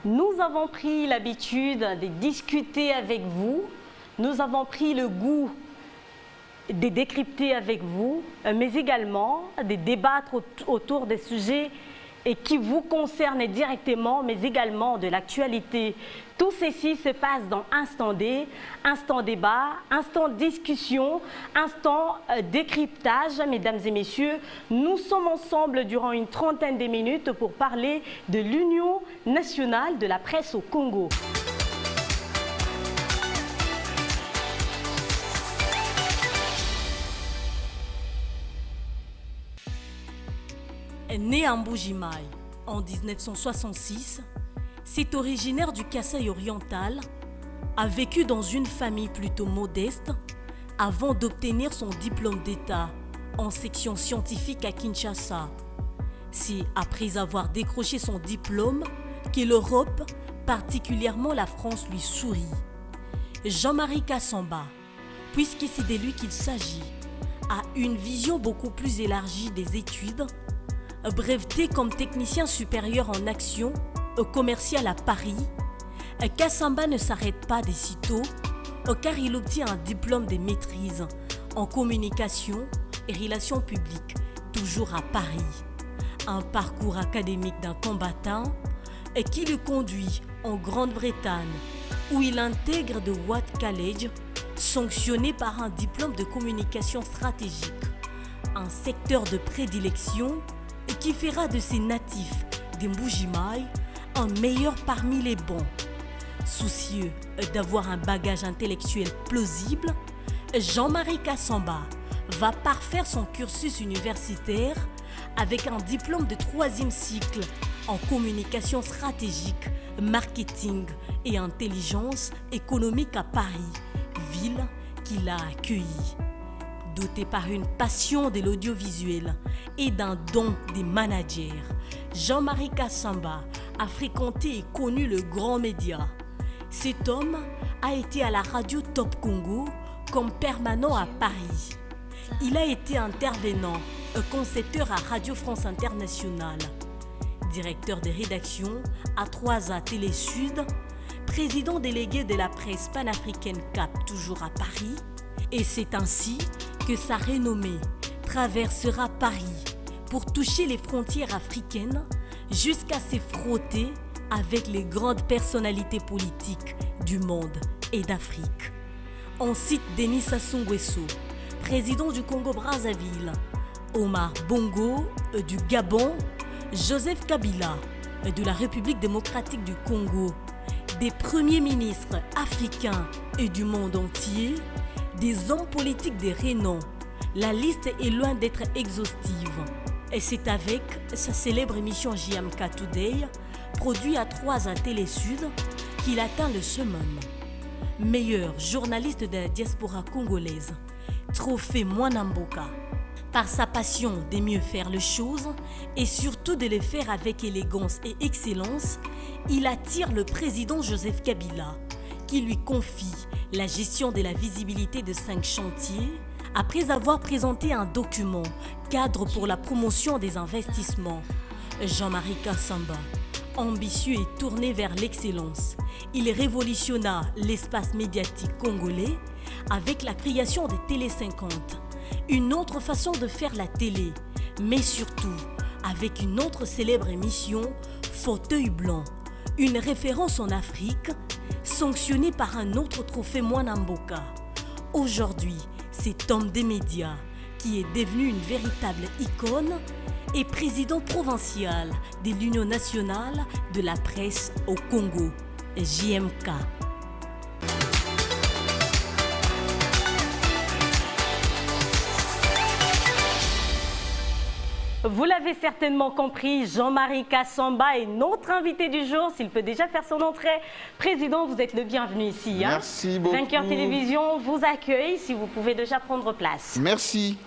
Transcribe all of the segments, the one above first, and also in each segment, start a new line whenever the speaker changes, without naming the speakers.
Nous avons pris l'habitude de discuter avec vous. Nous avons pris le goût de décrypter avec vous, mais également de débattre autour des sujets qui vous concernent directement, mais également de l'actualité. Tout ceci se passe dans Instant D, Instant Débat, Instant Discussion, Instant Décryptage. Mesdames et messieurs, nous sommes ensemble durant une trentaine de minutes pour parler de l'Union nationale de la presse au Congo. Né à Mbuji-Mayi en 1966, cet originaire du Kasaï oriental a vécu dans une famille plutôt modeste avant d'obtenir son diplôme d'État en section scientifique à Kinshasa. C'est après avoir décroché son diplôme que l'Europe, particulièrement la France, lui sourit. Jean-Marie Kassamba, puisque c'est de lui qu'il s'agit, a une vision beaucoup plus élargie des études. Breveté comme technicien supérieur en action commerciale à Paris, Kassamba ne s'arrête pas de sitôt car il obtient un diplôme de maîtrise en communication et relations publiques, toujours à Paris. Un parcours académique d'un combattant qui le conduit en Grande-Bretagne où il intègre The Watt College, sanctionné par un diplôme de communication stratégique, un secteur de prédilection et qui fera de ces natifs des Mbuji-Mayi un meilleur parmi les bons. Soucieux d'avoir un bagage intellectuel plausible, Jean-Marie Kassamba va parfaire son cursus universitaire avec un diplôme de 3e cycle en communication stratégique, marketing et intelligence économique à Paris, ville qu'il a accueillie. Doté par une passion de l'audiovisuel et d'un don des managers, Jean-Marie Kassamba a fréquenté et connu le grand média. Cet homme a été à la radio Top Congo comme permanent à Paris. Il a été intervenant, concepteur à Radio France Internationale, directeur de rédaction à 3A Télé Sud, président délégué de la presse panafricaine CAP, toujours à Paris. Et c'est ainsi que sa renommée traversera Paris pour toucher les frontières africaines jusqu'à se frotter avec les grandes personnalités politiques du monde et d'Afrique. On cite Denis Sassou Nguesso, président du Congo-Brazzaville, Omar Bongo du Gabon, Joseph Kabila de la République démocratique du Congo, des premiers ministres africains et du monde entier, des hommes politiques de renom. La liste est loin d'être exhaustive. Et c'est avec sa célèbre émission JMK Today, produite à 3A Télé Sud, qu'il atteint le summum. Meilleur journaliste de la diaspora congolaise, trophée Mwanamboka. Par sa passion de mieux faire les choses et surtout de les faire avec élégance et excellence, il attire le président Joseph Kabila, qui lui confie la gestion de la visibilité de 5 chantiers, après avoir présenté un document cadre pour la promotion des investissements. Jean-Marie Kassamba, ambitieux et tourné vers l'excellence, il révolutionna l'espace médiatique congolais avec la création de Télé 50, une autre façon de faire la télé, mais surtout avec une autre célèbre émission, Fauteuil Blanc, une référence en Afrique, sanctionné par un autre trophée Mwanamboka. Aujourd'hui, cet homme des médias, qui est devenu une véritable icône, est président provincial de l'Union nationale de la presse au Congo, JMK. Vous l'avez certainement compris, Jean-Marie Kassamba est notre invité du jour. S'il peut déjà faire son entrée. Président, vous êtes le bienvenu ici.
Merci beaucoup.
Vainqueur Télévision vous accueille, si vous pouvez déjà prendre place.
Merci.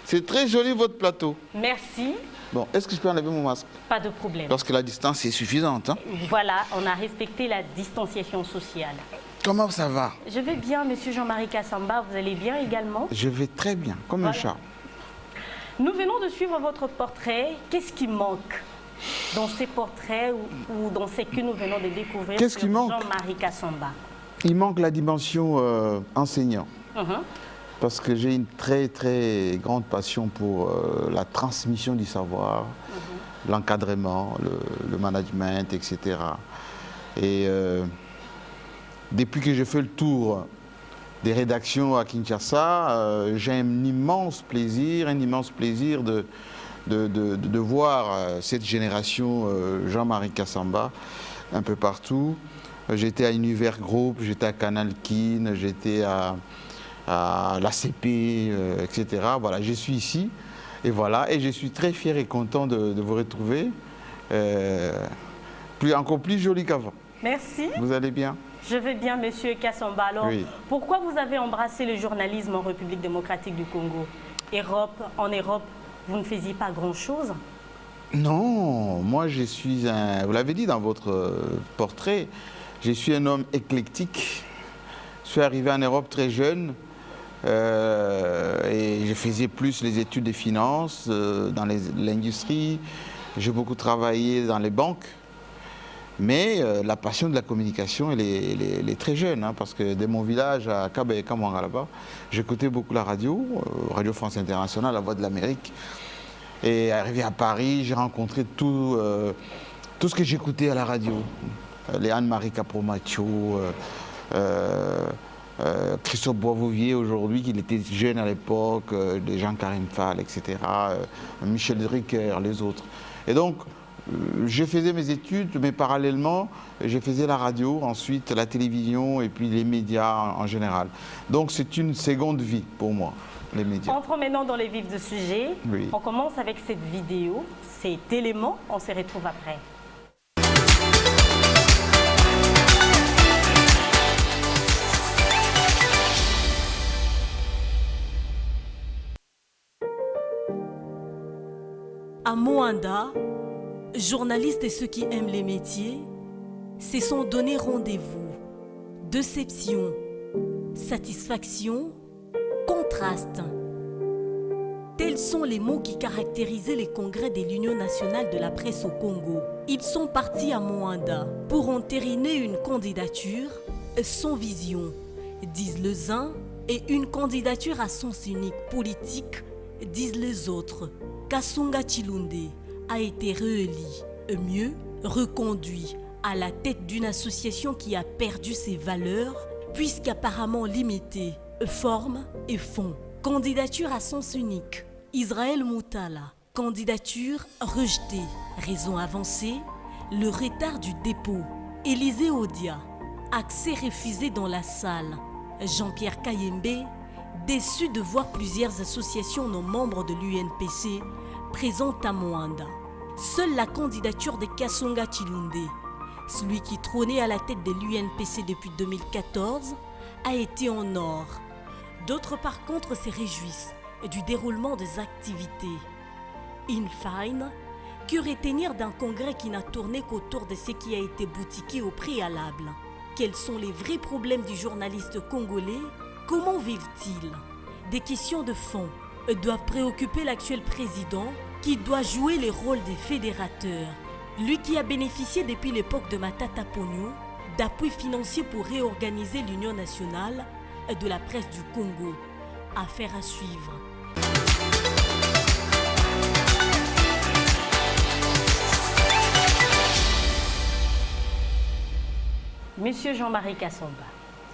C'est très joli votre plateau.
Merci.
Bon, est-ce que je peux enlever mon masque?
Pas de problème.
Lorsque la distance est suffisante.
Voilà, on a respecté la distanciation sociale.
Comment ça va?
Je vais bien, monsieur Jean-Marie Kassamba. Vous allez bien également?
Je vais très bien, comme un chat.
Nous venons de suivre votre portrait. Qu'est-ce qui manque? dans ces portraits ou dans ce que nous venons de découvrir
Qu'est-ce qui manque?
Jean-Marie Kassamba?
Il manque la dimension enseignant. Parce que j'ai une très très grande passion pour la transmission du savoir, l'encadrement, le management, etc. Et depuis que j'ai fait le tour des rédactions à Kinshasa, j'ai un immense plaisir de voir cette génération Jean-Marie Kassamba un peu partout. J'étais à Univers Group, j'étais à Canal Kin, j'étais à l'ACP, etc. Voilà, je suis ici et voilà, et je suis très fier et content de vous retrouver, encore plus joli qu'avant.
Merci.
Vous allez bien?
Je vais bien, Monsieur Kassamba. Alors,
oui.
Pourquoi vous avez embrassé le journalisme en République démocratique du Congo? En Europe, vous ne faisiez pas grand-chose?
Non, moi je suis un... Vous l'avez dit dans votre portrait, je suis un homme éclectique. Je suis arrivé en Europe très jeune et je faisais plus les études de finance dans l'industrie. J'ai beaucoup travaillé dans les banques. Mais la passion de la communication, elle est très jeune, hein, parce que dès mon village à Kamwanga là-bas, j'écoutais beaucoup la radio, Radio France Internationale, La Voix de l'Amérique. Et arrivé à Paris, j'ai rencontré tout ce que j'écoutais à la radio. Les Anne-Marie Capromacho, Christophe Boisvauvier aujourd'hui, qui était jeune à l'époque, des Jean Karim Fall, etc., Michel Drucker, les autres. Et donc, je faisais mes études, mais parallèlement, je faisais la radio, ensuite la télévision et puis les médias en général. Donc c'est une seconde vie pour moi, les médias.
Entrons maintenant dans les vifs du sujet.
Oui.
On commence avec cette vidéo, cet élément, on se retrouve après. À Moanda, journalistes et ceux qui aiment les métiers se sont donné rendez-vous. Déception, satisfaction, contraste. Tels sont les mots qui caractérisaient les congrès de l'Union nationale de la presse au Congo. Ils sont partis à Moanda pour entériner une candidature sans vision, disent les uns, et une candidature à sens unique politique, disent les autres. Kasonga Chilunde a été réélu, mieux, reconduit à la tête d'une association qui a perdu ses valeurs, puisqu'apparemment limitée, forme et fond. Candidature à sens unique. Israël Moutala, candidature rejetée. Raison avancée, le retard du dépôt. Élisée Odia, accès refusé dans la salle. Jean-Pierre Kayembe, déçu de voir plusieurs associations non membres de l'UNPC présentes à Moanda. Seule la candidature de Kasonga Chilunde, celui qui trônait à la tête de l'UNPC depuis 2014, a été en or. D'autres par contre se réjouissent du déroulement des activités. In fine, que retenir d'un congrès qui n'a tourné qu'autour de ce qui a été boutiqué au préalable? Quels sont les vrais problèmes du journaliste congolais? Comment vivent-ils? Des questions de fond doivent préoccuper l'actuel président qui doit jouer le rôle des fédérateurs. Lui qui a bénéficié depuis l'époque de Matata Pogno d'appui financier pour réorganiser l'Union nationale de la presse du Congo. Affaire à suivre. Monsieur Jean-Marie Kassamba.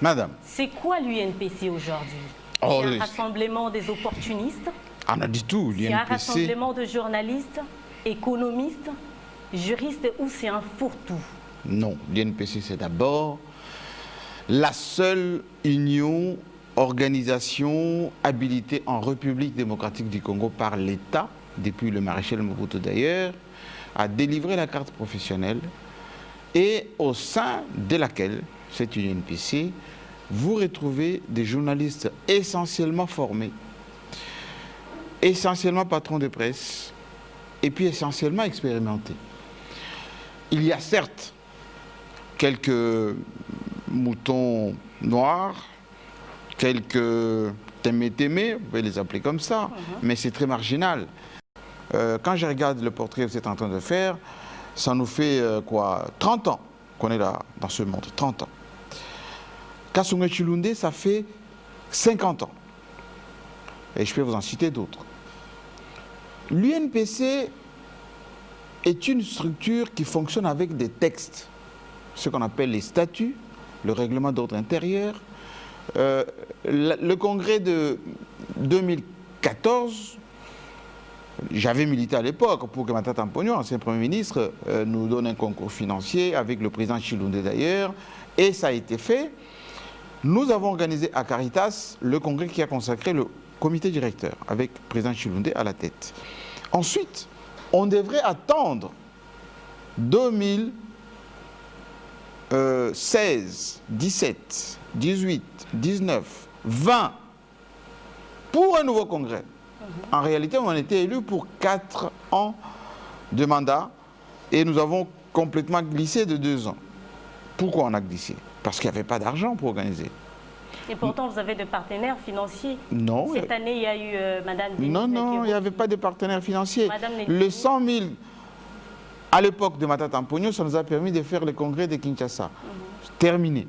Madame.
C'est quoi l'UNPC aujourd'hui?
Oh,
C'est un
oui.
rassemblement des opportunistes?
Ah non, du tout.
C'est un
L'UNPC,
rassemblement de journalistes, économistes, juristes ou c'est un fourre-tout?
non. L'UNPC, c'est d'abord la seule union, organisation habilitée en République démocratique du Congo par l'État, depuis le maréchal Mobutu d'ailleurs, à délivrer la carte professionnelle et au sein de laquelle, cette UNPC, vous retrouvez des journalistes essentiellement formés, essentiellement patrons de presse et puis essentiellement expérimentés. Il y a certes quelques moutons noirs, quelques témé-témé, vous pouvez les appeler comme ça, mais c'est très marginal. Quand je regarde le portrait que vous êtes en train de faire, Ça nous fait quoi, 30 ans qu'on est là, dans ce monde, 30 ans. Kasongo Chilunde, ça fait 50 ans. Et je peux vous en citer d'autres. L'UNPC est une structure qui fonctionne avec des textes, ce qu'on appelle les statuts, le règlement d'ordre intérieur. Le congrès de 2014, j'avais milité à l'époque pour que Matata Mponyo, ancien Premier ministre, nous donne un concours financier avec le président Chilunde d'ailleurs, et ça a été fait. Nous avons organisé à Caritas le congrès qui a consacré le comité directeur avec le président Chilunde à la tête. Ensuite, on devrait attendre 2016, 17, 18, 19, 20 pour un nouveau congrès. En réalité, on a été élus pour 4 ans de mandat et nous avons complètement glissé de 2 ans. Pourquoi on a glissé? Parce qu'il n'y avait pas d'argent pour organiser.
Et pourtant, vous avez des partenaires financiers.
Non.
Cette année, il y a eu Madame Denise.
Non, il n'y avait pas de partenaires financiers. Le 100 000, à l'époque de Matata Mponyo, ça nous a permis de faire le congrès de Kinshasa. Terminé.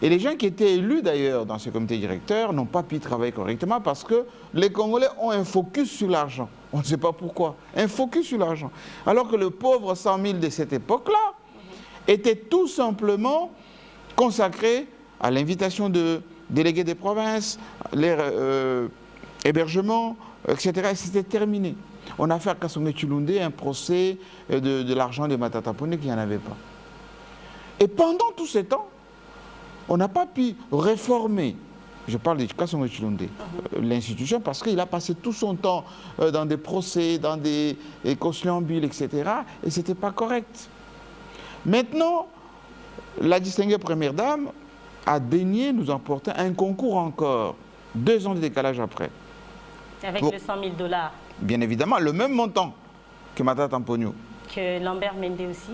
Et les gens qui étaient élus d'ailleurs dans ce comité directeur n'ont pas pu travailler correctement parce que les Congolais ont un focus sur l'argent. On ne sait pas pourquoi. Un focus sur l'argent. Alors que le pauvre 100 000 de cette époque-là était tout simplement consacré à l'invitation de délégués des provinces, les hébergements, etc. Et c'était terminé. On a fait à Kasongo Chilunde un procès de l'argent de Matata Mponyo qui n'y en avait pas. Et pendant tout ce temps, on n'a pas pu réformer, je parle de Kasongo Chilunde, l'institution, parce qu'il a passé tout son temps dans des procès, dans des conciliambules, etc. Et ce n'était pas correct. Maintenant, la distinguée première dame a daigné nous emporter un concours encore, 2 ans de décalage après.
Avec le 100 000 $.
Bien évidemment, le même montant que Matata Mponyo.
Que Lambert Mende aussi.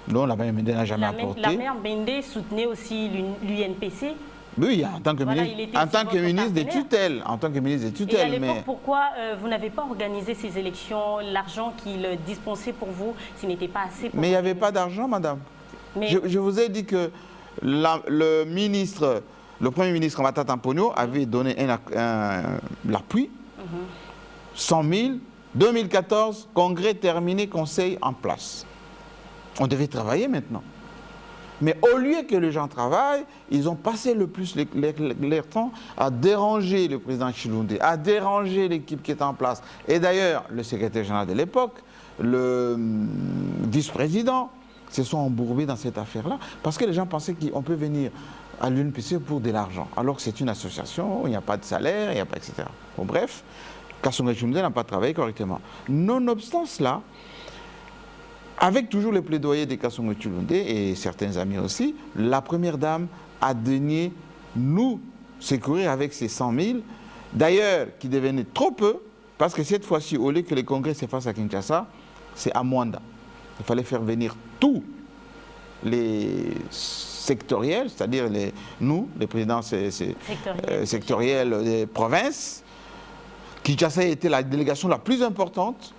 Non, Lambert Mende n'a jamais apporté.
Lambert Mende soutenait aussi l'UNPC.
Oui, en tant que ministre des tutelles. En tant que ministre des tutelles.
Et à l'époque, pourquoi vous n'avez pas organisé ces élections? L'argent qu'il dispensait pour vous, ce n'était pas assez pour...
Mais il n'y avait pas d'argent, madame. Mais... Je vous ai dit que le Premier ministre Matata Mponyo avait donné l'appui. 100 000, 2014, congrès terminé, conseil en place. On devait travailler maintenant. Mais au lieu que les gens travaillent, ils ont passé le plus leur temps à déranger le président Chilunde, à déranger l'équipe qui est en place. Et d'ailleurs, le secrétaire général de l'époque, le vice-président, se sont embourbés dans cette affaire-là, parce que les gens pensaient qu'on peut venir à l'UNPC pour de l'argent, alors que c'est une association, il n'y a pas de salaire, il n'y a pas, etc. Bon, bref, Kasongo Chilunde n'a pas travaillé correctement. Nonobstant cela, avec toujours le plaidoyer de Kasongo Chilunde et certains amis aussi, la première dame a daigné nous secourir avec ces 100 000, d'ailleurs, qui devenaient trop peu, parce que cette fois-ci, au lieu que les congrès se fassent à Kinshasa, c'est à Mwanda. Il fallait faire venir tous les sectoriels, c'est-à-dire nous, les présidents sectoriels des provinces. Kinshasa était la délégation la plus importante.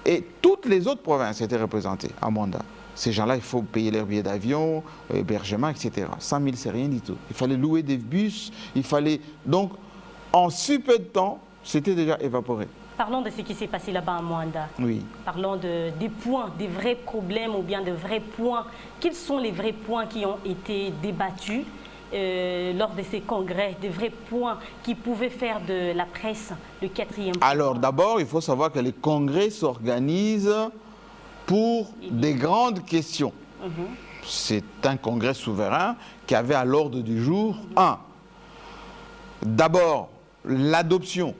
Et toutes les autres provinces étaient représentées à Mwanda. Ces gens-là, il faut payer leurs billets d'avion, hébergement, etc. 100 000, c'est rien du tout. Il fallait louer des bus, il fallait... Donc, en si peu de temps, c'était déjà évaporé.
Parlons de ce qui s'est passé là-bas à Mwanda.
Oui.
Parlons des points, des vrais problèmes ou bien de vrais points. Quels sont les vrais points qui ont été débattus lors de ces congrès, de vrais points qui pouvaient faire de la presse le 4e point?
Alors d'abord, il faut savoir que les congrès s'organisent pour des grandes questions. C'est un congrès souverain qui avait à l'ordre du jour d'abord l'adoption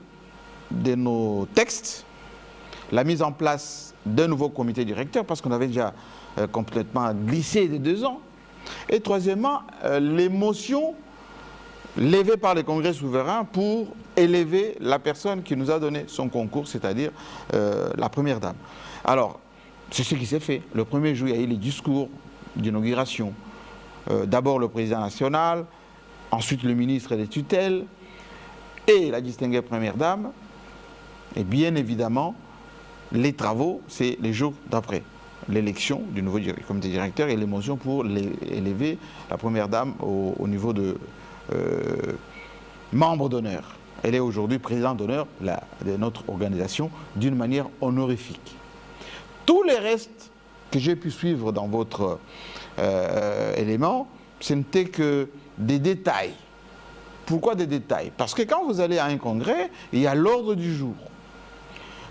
de nos textes, la mise en place d'un nouveau comité directeur, parce qu'on avait déjà complètement glissé de 2 ans. Et troisièmement, l'émotion levée par les congrès souverains pour élever la personne qui nous a donné son concours, c'est-à-dire la première dame. Alors, c'est ce qui s'est fait. Le premier jour, il y a eu les discours d'inauguration. D'abord le président national, ensuite le ministre des tutelles et la distinguée première dame. Et bien évidemment, Les travaux, c'est les jours d'après. L'élection du nouveau comité directeur et l'émotion pour élever la première dame au niveau de membre d'honneur. Elle est aujourd'hui présidente d'honneur de notre organisation d'une manière honorifique. Tous les restes que j'ai pu suivre dans votre élément, ce n'était que des détails. Pourquoi des détails? Parce que quand vous allez à un congrès, il y a l'ordre du jour.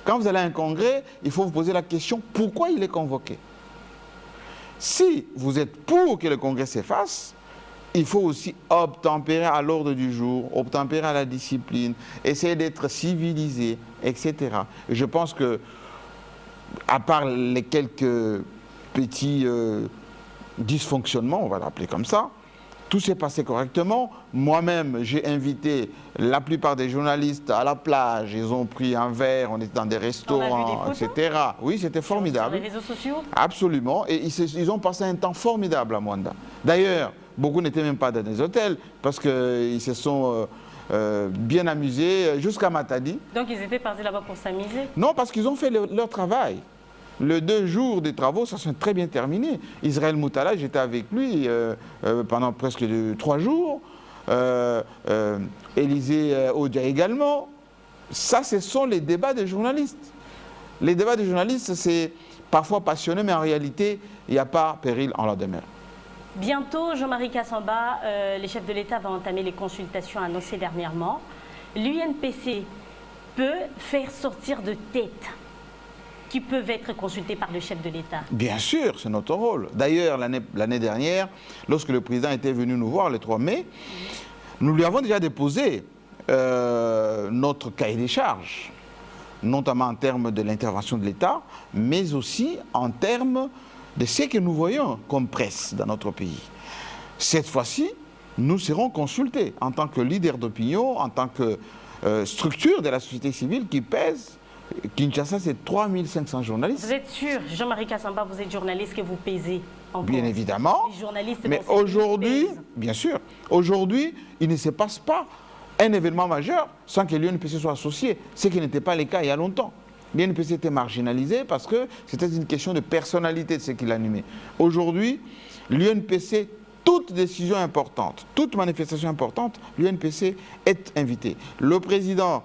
Quand vous allez à un congrès, il faut vous poser la question pourquoi il est convoqué. Si vous êtes pour que le congrès s'efface, il faut aussi obtempérer à l'ordre du jour, obtempérer à la discipline, essayer d'être civilisé, etc. Et je pense que, à part les quelques petits dysfonctionnements, on va l'appeler comme ça, tout s'est passé correctement. Moi-même, j'ai invité la plupart des journalistes à la plage. Ils ont pris un verre, on était dans des restaurants, etc. Oui, c'était formidable.
Sur les réseaux sociaux?
Absolument. Et ils ont passé un temps formidable à Mwanda. D'ailleurs, beaucoup n'étaient même pas dans des hôtels parce qu'ils se sont bien amusés jusqu'à Matadi.
Donc ils étaient partis là-bas pour s'amuser?
Non, parce qu'ils ont fait leur travail. Les 2 jours des travaux, ça s'est très bien terminé. Israël Moutala, j'étais avec lui pendant presque 3 jours. Élisée Odia également. Ça, ce sont les débats des journalistes. Les débats des journalistes, c'est parfois passionné, mais en réalité, il n'y a pas péril en la demeure.
Bientôt, Jean-Marie Kassamba, les chefs de l'État vont entamer les consultations annoncées dernièrement. L'UNPC peut faire sortir de tête qui peuvent être consultés par le chef de l'État? Bien
sûr, c'est notre rôle. D'ailleurs, l'année dernière, lorsque le président était venu nous voir le 3 mai, nous lui avons déjà déposé notre cahier des charges, notamment en termes de l'intervention de l'État, mais aussi en termes de ce que nous voyons comme presse dans notre pays. Cette fois-ci, nous serons consultés en tant que leader d'opinion, en tant que structure de la société civile qui pèse. Kinshasa, c'est 3500 journalistes.
Vous êtes sûr, Jean-Marie Kassamba, vous êtes journaliste, que vous pèsez encore?
Bien évidemment.
Les journalistes,
mais aujourd'hui, bien sûr, aujourd'hui, il ne se passe pas un événement majeur sans que l'UNPC soit associé, ce qui n'était pas le cas il y a longtemps. L'UNPC était marginalisé parce que c'était une question de personnalité de ce qui l'animait. Aujourd'hui, l'UNPC, toute décision importante, toute manifestation importante, l'UNPC est invité. Le président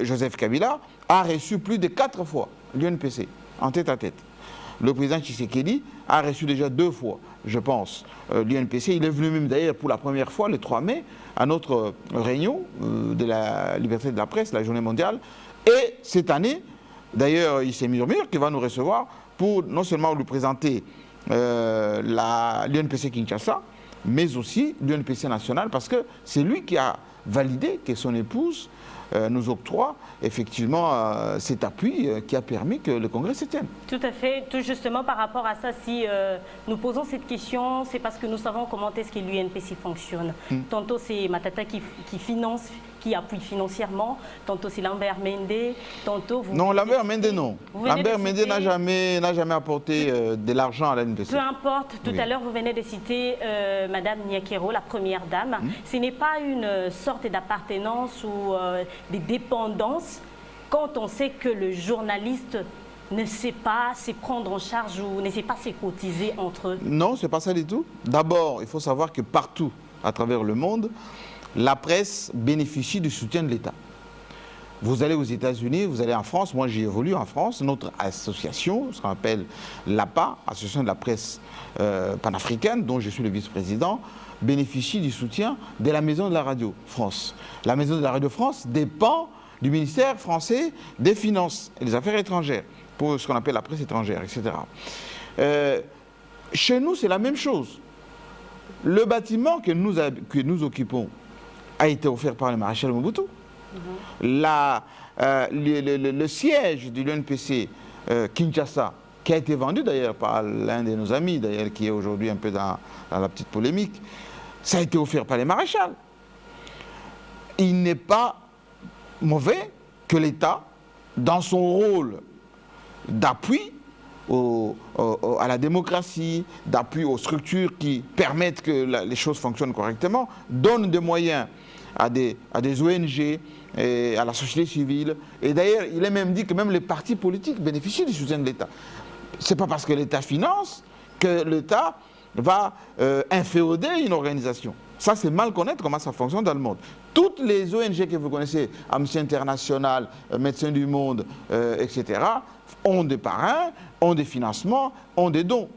Joseph Kabila a reçu plus de 4 fois l'UNPC en tête-à-tête. Le président Tshisekedi a reçu déjà 2 fois, je pense, l'UNPC. Il est venu même d'ailleurs pour la première fois le 3 mai à notre réunion de la liberté de la presse, la journée mondiale. Et cette année, d'ailleurs, il s'est murmure qu'il va nous recevoir pour non seulement lui présenter l'UNPC Kinshasa, mais aussi l'UNPC national, parce que c'est lui qui a validé que son épouse nous octroie effectivement cet appui qui a permis que le Congrès se tienne.
Tout à fait. Tout justement par rapport à ça, si nous posons cette question, c'est parce que nous savons comment est-ce que l'UNPC fonctionne. Tantôt c'est Matata qui finance, qui appuie financièrement, tantôt c'est Lambert Mende, tantôt vous...
Non, Lambert Mende non. Lambert Mende n'a jamais apporté de l'argent à l'UNPC.
Peu importe, tout à l'heure vous venez de citer Madame Nyakero, la première dame. Ce n'est pas une sorte d'appartenance ou des dépendances quand on sait que le journaliste ne sait pas se prendre en charge ou ne sait pas se cotiser entre eux.
Non, ce n'est pas ça du tout. D'abord, il faut savoir que partout à travers le monde, la presse bénéficie du soutien de l'État. Vous allez aux États-Unis, vous allez en France, moi j'ai évolué en France, notre association, ce qu'on appelle l'APA, Association de la presse panafricaine, dont je suis le vice-président, bénéficie du soutien de la Maison de la Radio France. La Maison de la Radio France dépend du ministère français des Finances et des Affaires étrangères, pour ce qu'on appelle la presse étrangère, etc. Chez nous, c'est la même chose. Le bâtiment que nous occupons a été offert par le maréchal Mobutu. Le siège de l'UNPC Kinshasa, qui a été vendu d'ailleurs par l'un de nos amis, d'ailleurs qui est aujourd'hui un peu dans la petite polémique, ça a été offert par les maréchals. Il n'est pas mauvais que l'État, dans son rôle d'appui à la démocratie, d'appui aux structures qui permettent que les choses fonctionnent correctement, donne des moyens à des ONG, et à la société civile. Et d'ailleurs, il est même dit que même les partis politiques bénéficient du soutien de l'État. Ce n'est pas parce que l'État finance que l'État va inféoder une organisation. Ça, c'est mal connaître comment ça fonctionne dans le monde. Toutes les ONG que vous connaissez, Amnesty International, Médecins du Monde, etc., ont des parrains, ont des financements, ont des dons.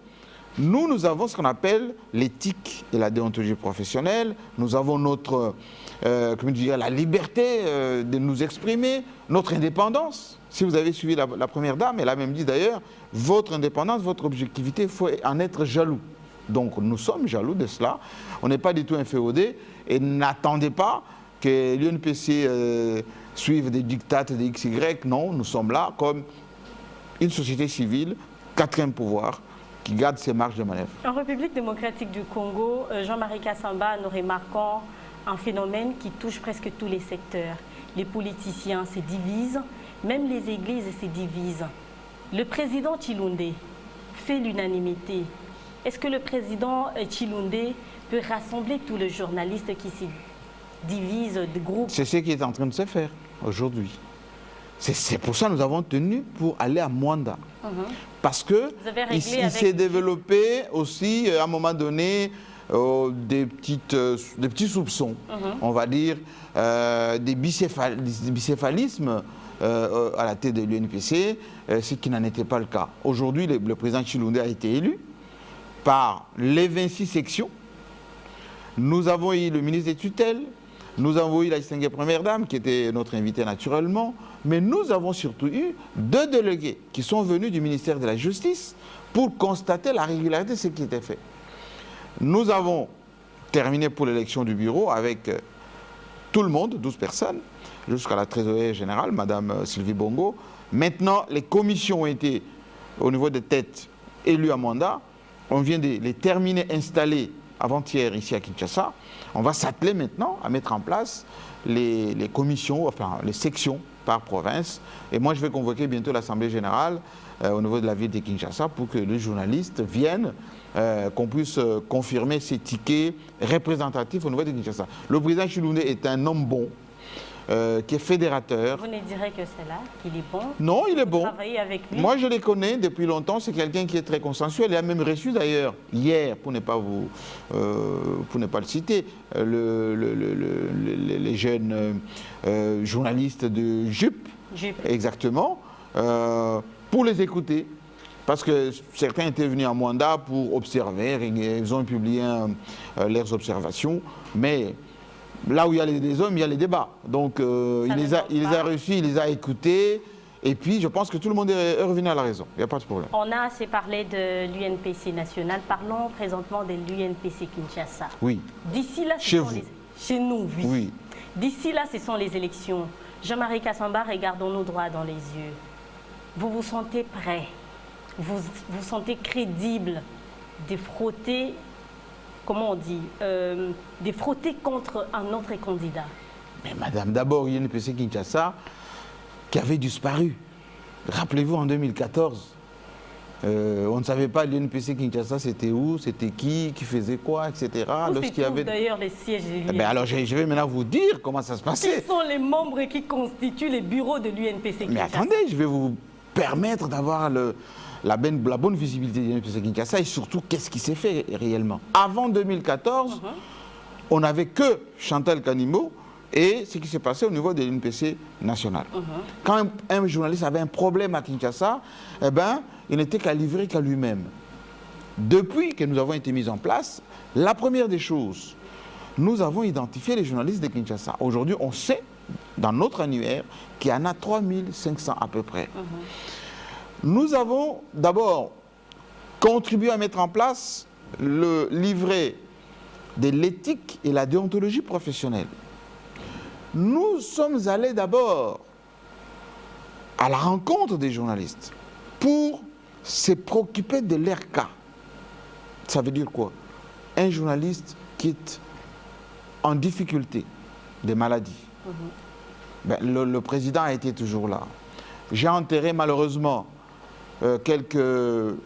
Nous avons ce qu'on appelle l'éthique et la déontologie professionnelle. Nous avons notre, comment dire, la liberté de nous exprimer, notre indépendance. Si vous avez suivi la Première Dame, elle a même dit d'ailleurs, votre indépendance, votre objectivité, il faut en être jaloux. Donc nous sommes jaloux de cela. On n'est pas du tout inféodés et n'attendez pas que l'UNPC suive des dictates de XY. Non, nous sommes là comme une société civile, quatrième pouvoir, qui garde ses marges de manœuvre.
En République démocratique du Congo, Jean-Marie Kassamba, nous remarquons un phénomène qui touche presque tous les secteurs. Les politiciens se divisent, même les églises se divisent. Le président Tshilundé fait l'unanimité. Est-ce que le président Tshilundé peut rassembler tous les journalistes qui se divisent de groupes?
C'est ce qui est en train de se faire aujourd'hui. C'est pour ça que nous avons tenu pour aller à Mwanda. Parce qu'il s'est développé aussi, à un moment donné, des petits soupçons, on va dire, des bicéphalismes à la tête de l'UNPC, ce qui n'en était pas le cas. Aujourd'hui, le président Tshilundé a été élu par les 26 sections. Nous avons eu le ministre des tutelles, nous avons eu la distinguée première dame, qui était notre invitée naturellement, mais nous avons surtout eu 2 délégués qui sont venus du ministère de la Justice pour constater la régularité de ce qui était fait. Nous avons terminé pour l'élection du bureau avec tout le monde, 12 personnes, jusqu'à la trésorière générale, Madame Sylvie Bongo. Maintenant, les commissions ont été, au niveau des têtes, élues à mandat. On vient de les terminer, installés avant-hier ici à Kinshasa. On va s'atteler maintenant à mettre en place les commissions, enfin les sections par province. Et moi, je vais convoquer bientôt l'Assemblée générale au niveau de la ville de Kinshasa pour que les journalistes viennent, qu'on puisse confirmer ces tickets représentatifs au niveau de Kinshasa. Le président Tshilundé est un homme bon, qui est fédérateur.
Vous ne direz que c'est là, qu'il est bon?
Non, il est bon.
Travailler avec lui.
Moi, je les connais depuis longtemps. C'est quelqu'un qui est très consensuel. Il a même reçu d'ailleurs, hier, pour ne pas le citer, les jeunes journalistes de JUP, exactement, pour les écouter. Parce que certains étaient venus à Mwanda pour observer. Ils ont publié leurs observations. Mais là où il y a des hommes, il y a les débats. Donc, il les a reçus, il les a écoutés. Et puis, je pense que tout le monde est revenu à la raison. Il n'y a pas de problème.
On a assez parlé de l'UNPC national. Parlons présentement de l'UNPC Kinshasa.
Oui.
D'ici là,
chez vous.
Chez nous, oui.
Oui.
D'ici là, ce sont les élections. Jean-Marie Kassamba, regardons-nous droit dans les yeux. Vous vous sentez prêt? Vous vous sentez crédible de frotter, comment on dit, de frotter contre un autre candidat?
Mais madame, d'abord, l'UNPC Kinshasa qui avait disparu. Rappelez-vous, en 2014, on ne savait pas l'UNPC Kinshasa, c'était où, c'était qui faisait quoi, etc.
Lorsqu'il y avait d'ailleurs les sièges de l'UNPC.
Alors, je vais maintenant vous dire comment ça se passait.
Quels sont les membres qui constituent les bureaux de l'UNPC Kinshasa?
Mais attendez, je vais vous permettre d'avoir la bonne visibilité de l'UNPC Kinshasa et surtout qu'est-ce qui s'est fait réellement. Avant 2014, on n'avait que Chantal Kanimbo et ce qui s'est passé au niveau de l'UNPC national. Quand un journaliste avait un problème à Kinshasa, eh ben, il n'était qu'à livrer qu'à lui-même. Depuis que nous avons été mis en place, la première des choses, nous avons identifié les journalistes de Kinshasa. Aujourd'hui, on sait, dans notre annuaire, qu'il y en a 3500 à peu près. Nous avons d'abord contribué à mettre en place le livret de l'éthique et la déontologie professionnelle. Nous sommes allés d'abord à la rencontre des journalistes pour se préoccuper de leur cas. Ça veut dire quoi? Un journaliste qui est en difficulté de maladie. Ben, le président a été toujours là. J'ai enterré malheureusement quelques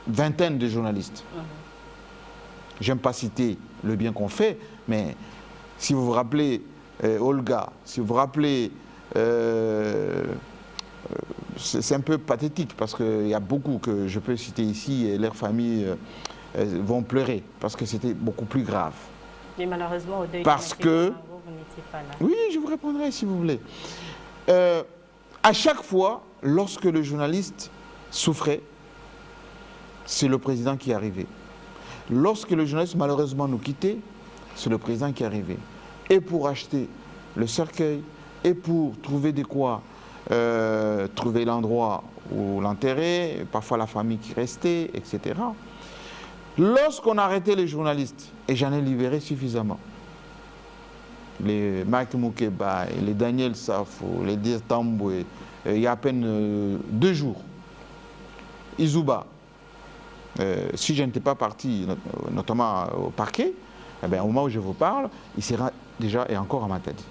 vingtaines de journalistes. J'aime pas citer le bien qu'on fait, mais si vous vous rappelez Olga, si vous vous rappelez, c'est un peu pathétique parce qu'il y a beaucoup que je peux citer ici et leurs familles vont pleurer parce que c'était beaucoup plus grave.
Mais malheureusement, au deuil
parce que
vous n'étiez pas là.
Oui, je vous répondrai si vous voulez. À chaque fois, lorsque le journaliste souffrait, c'est le président qui arrivait. Lorsque le journaliste malheureusement nous quittait, c'est le président qui arrivait. Et pour acheter le cercueil, et pour trouver de quoi trouver l'endroit où l'enterrer, parfois la famille qui restait, etc. Lorsqu'on arrêtait les journalistes, et j'en ai libéré suffisamment, les Mike Moukeba, les Daniel Safo, les Dir Tamboué, il y a à peine 2 jours, Izouba, si je n'étais pas parti, notamment au parquet, eh bien, au moment où je vous parle, il sera déjà et encore à Matadi,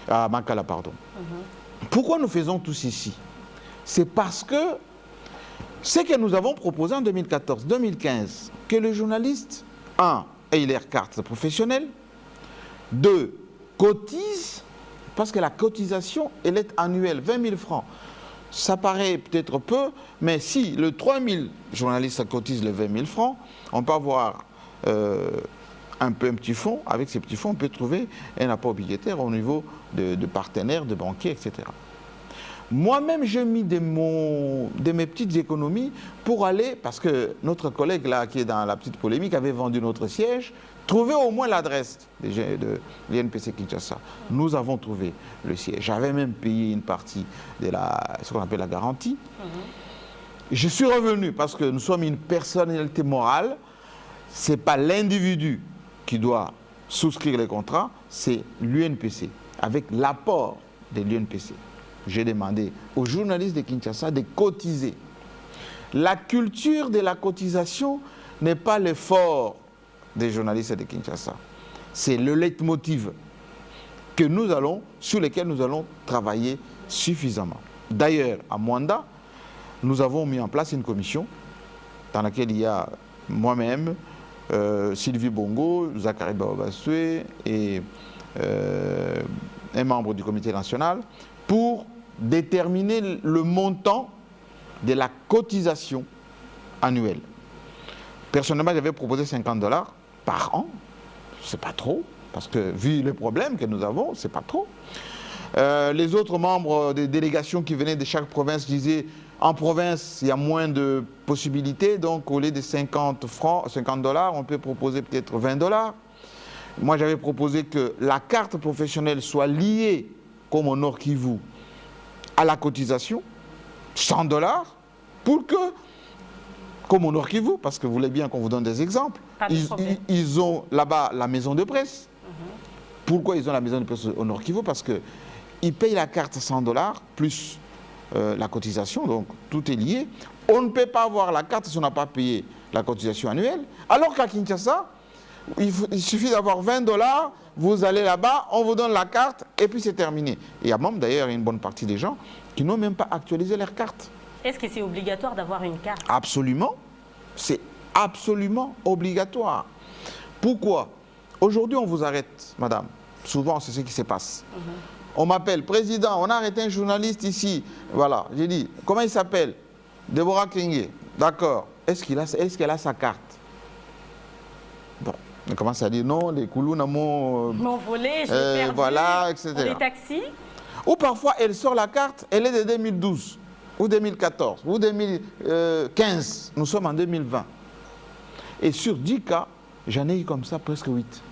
à Makala, pardon. Pourquoi nous faisons tout ceci? C'est parce que ce que nous avons proposé en 2014-2015, que le journaliste, 1, ait leur carte professionnelle, 2, cotise, parce que la cotisation, elle est annuelle, 20 000 francs. Ça paraît peut-être peu, mais si le 3 000 journalistes cotisent les 20 000 francs, on peut avoir un petit fonds. Avec ces petits fonds, on peut trouver un apport budgétaire au niveau de partenaires, de banquiers, etc. Moi-même, j'ai mis de mes petites économies pour aller, parce que notre collègue là, qui est dans la petite polémique, avait vendu notre siège, trouver au moins l'adresse de l'INPC Kinshasa. Nous avons trouvé le siège. J'avais même payé une partie de ce qu'on appelle la garantie. Je suis revenu parce que nous sommes une personnalité morale. Ce n'est pas l'individu qui doit souscrire les contrats, c'est l'UNPC, avec l'apport de l'UNPC. J'ai demandé aux journalistes de Kinshasa de cotiser. La culture de la cotisation n'est pas l'effort des journalistes de Kinshasa. C'est le leitmotiv sur lequel nous allons travailler suffisamment. D'ailleurs, à Mwanda, nous avons mis en place une commission dans laquelle il y a moi-même, Sylvie Bongo, Zachary Baobaswe et un membre du comité national pour déterminer le montant de la cotisation annuelle. Personnellement, j'avais proposé 50 $ par an. C'est pas trop, parce que vu les problèmes que nous avons, c'est pas trop. Les autres membres des délégations qui venaient de chaque province disaient en province, il y a moins de possibilités, donc au lieu de 50 $, on peut proposer peut-être 20 $. Moi, j'avais proposé que la carte professionnelle soit liée, comme au Nord Kivu, à la cotisation, 100 $, pour que, comme au Nord Kivu, parce que vous voulez bien qu'on vous donne des exemples, ils ont là-bas la maison de presse. Pourquoi ils ont la maison de presse au Nord Kivu? Parce qu'ils payent la carte 100 $ plus la cotisation, donc tout est lié. On ne peut pas avoir la carte si on n'a pas payé la cotisation annuelle. Alors qu'à Kinshasa, il suffit d'avoir 20 $, vous allez là-bas, on vous donne la carte et puis c'est terminé. Il y a même d'ailleurs une bonne partie des gens qui n'ont même pas actualisé leur carte.
Est-ce que c'est obligatoire d'avoir une carte?
Absolument, c'est absolument obligatoire. Pourquoi? Aujourd'hui, on vous arrête, madame. Souvent, c'est ce qui se passe. On m'appelle, président, on a arrêté un journaliste ici. Voilà, j'ai dit, comment il s'appelle? Deborah Kenge. D'accord. Est-ce qu'elle a sa carte? Bon, on commence à dire non, les coulous m'ont
volé, je l'ai perdu.
Voilà, etc.
Les taxis.
Ou parfois, elle sort la carte, elle est de 2012, ou 2014, ou 2015. Nous sommes en 2020. Et sur 10 cas, j'en ai eu comme ça presque 8.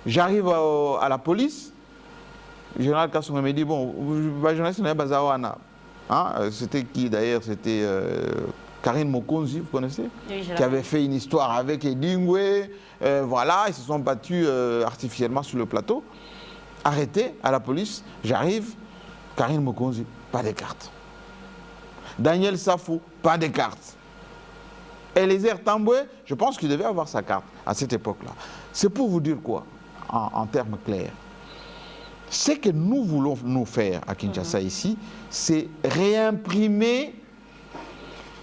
J'arrive à la police. Le général Kassonga me dit, bon, le journaliste n'est pas Bazawana. C'était qui d'ailleurs? C'était Karine Mokonzi, vous connaissez? Oui, qui avait fait une histoire avec Edingwe. Voilà, ils se sont battus artificiellement sur le plateau. Arrêté à la police, j'arrive, Karine Mokonzi, pas de carte. Daniel Safo, pas de carte. Eliezer Tamboué, je pense qu'il devait avoir sa carte à cette époque-là. C'est pour vous dire quoi, en termes clairs? Ce que nous voulons nous faire à Kinshasa ici, c'est réimprimer